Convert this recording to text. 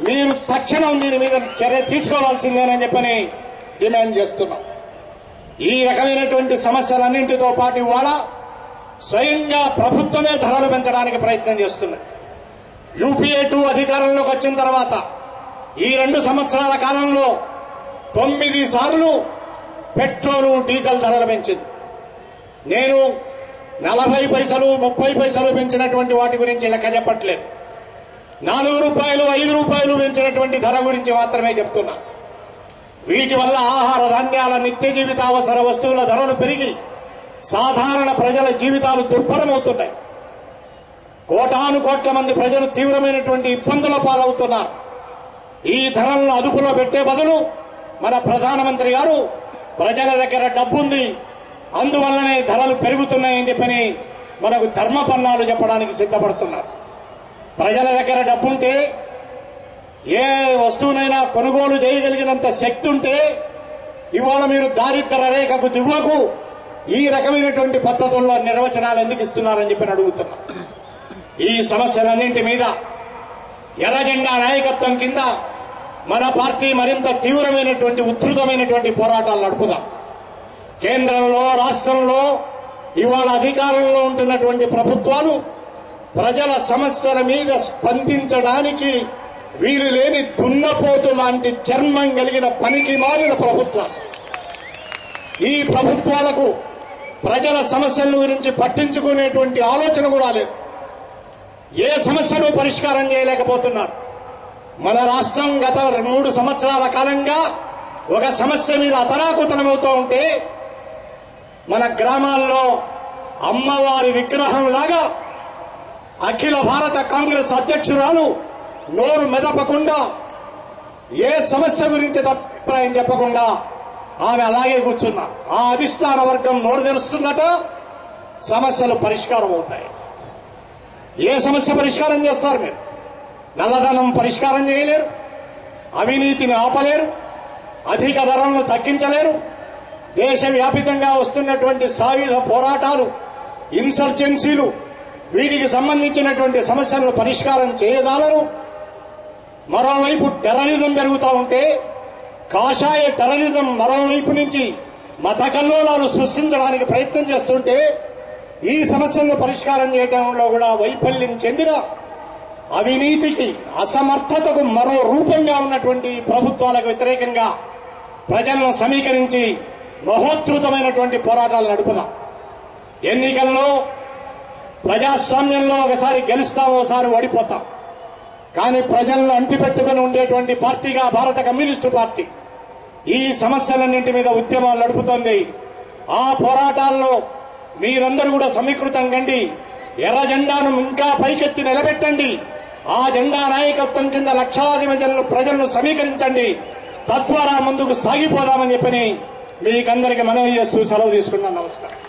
మీరు తక్షణం దీని మీద చర్య తీసుకోవాల్సిందేనని చెప్పని డిమాండ్ చేస్తున్నాం. ఈ రకమైనటువంటి సమస్యలన్నింటితో పాటు ఇవాళ స్వయంగా ప్రభుత్వమే ధరలు పెంచడానికి ప్రయత్నం చేస్తుంది. యూపీఏ 2 అధికారంలోకి వచ్చిన తర్వాత ఈ 2 సంవత్సరాల కాలంలో 9 సార్లు పెట్రోలు డీజిల్ ధరలు పెంచింది. నేను 40 పైసలు 30 పైసలు పెంచినటువంటి వాటి గురించి లెక్క చెప్పట్లేదు. 4 రూపాయలు 5 రూపాయలు పెంచినటువంటి ధర గురించి మాత్రమే చెప్తున్నా. వీటి వల్ల ఆహార ధాన్యాల నిత్య జీవిత అవసర వస్తువుల ధరలు పెరిగి సాధారణ ప్రజల జీవితాలు దుర్భరమవుతున్నాయి. కోటాను కోట్ల మంది ప్రజలు తీవ్రమైనటువంటి ఇబ్బందుల పాలవుతున్నారు. ఈ ధరలను అదుపులో పెట్టే బదులు మన ప్రధానమంత్రి గారు ప్రజల దగ్గర డబ్బుంది, అందువల్లనే ధరలు పెరుగుతున్నాయని చెప్పని మనకు ధర్మపన్నాలు చెప్పడానికి సిద్ధపడుతున్నారు. ప్రజల దగ్గర డబ్బుంటే ఏ వస్తువునైనా కొనుగోలు చేయగలిగినంత శక్తి ఉంటే ఇవాళ మీరు దారిద్ర్య రేఖకు దిగువకు ఈ రకమైనటువంటి పద్ధతుల్లో నిర్వచనాలు ఎందుకు ఇస్తున్నారని చెప్పి అడుగుతున్నా. ఈ సమస్యలన్నింటి మీద ఎర్రజెండా నాయకత్వం కింద మన పార్టీ మరింత తీవ్రమైనటువంటి ఉధృతమైనటువంటి పోరాటాలు నడుపుదాం. కేంద్రంలో రాష్ట్రంలో ఇవాళ అధికారంలో ఉంటున్నటువంటి ప్రభుత్వాలు ప్రజల సమస్యల మీద స్పందించడానికి వీలు లేని దున్నపోతు లాంటి చర్మం కలిగిన పనికి మారిన ప్రభుత్వాలు. ఈ ప్రభుత్వాలకు ప్రజల సమస్యల గురించి పట్టించుకునేటువంటి ఆలోచన కూడా లేదు. ఏ సమస్యను పరిష్కారం చేయలేకపోతున్నారు. మన రాష్ట్రం గత 3 సంవత్సరాల కాలంగా ఒక సమస్య మీద అతలాకుతలమవుతూ ఉంటే మన గ్రామాల్లో అమ్మవారి విగ్రహం లాగా అఖిల భారత కాంగ్రెస్ అధ్యక్షురాలు నోరు మెదపకుండా ఏ సమస్య గురించి అభిప్రాయం చెప్పకుండా ఆమె అలాగే కూర్చున్నారు. ఆ అధిష్టాన వర్గం నోరు తెరుస్తుందట, సమస్యలు పరిష్కారం అవుతాయి. ఏ సమస్య పరిష్కారం చేస్తారు మీరు? నల్లధనం పరిష్కారం చేయలేరు, అవినీతిని ఆపలేరు, అధిక ధరలను తగ్గించలేరు, దేశవ్యాప్తంగా వస్తున్నటువంటి సాయుధ పోరాటాలు, ఇన్సర్జెన్సీలు, వీటికి సంబంధించినటువంటి సమస్యలను పరిష్కారం చేయగలరు. మరోవైపు టెర్రరిజం జరుగుతూ ఉంటే కాషాయ టెర్రరిజం మరోవైపు నుంచి మత కల్లోలాలు సృష్టించడానికి ప్రయత్నం చేస్తుంటే ఈ సమస్యలను పరిష్కారం చేయడంలో కూడా వైఫల్యం చెందిన అవినీతికి అసమర్థతకు మరో రూపంగా ఉన్నటువంటి ప్రభుత్వాలకు వ్యతిరేకంగా ప్రజలను సమీకరించి మహోద్ధృతమైనటువంటి పోరాటాలు నడుపుదాం. ఎన్నికల్లో ప్రజాస్వామ్యంలో ఒకసారి గెలుస్తాం, ఒకసారి ఓడిపోతాం. కానీ ప్రజలను అంటిపెట్టుకుని ఉండేటువంటి పార్టీగా భారత కమ్యూనిస్టు పార్టీ ఈ సమస్యలన్నింటి మీద ఉద్యమాలు నడుపుతోంది. ఆ పోరాటాల్లో మీరందరూ కూడా సమీకృతం కండి. ఎర్ర జెండాను ఇంకా పైకెత్తి నిలబెట్టండి. ఆ జెండా నాయకత్వం కింద లక్షలాది ప్రజలను సమీకరించండి. తద్వారా ముందుకు సాగిపోదామని చెప్పని మీకందరికీ మనవి చేస్తూ సెలవు తీసుకున్నాను. నమస్కారం.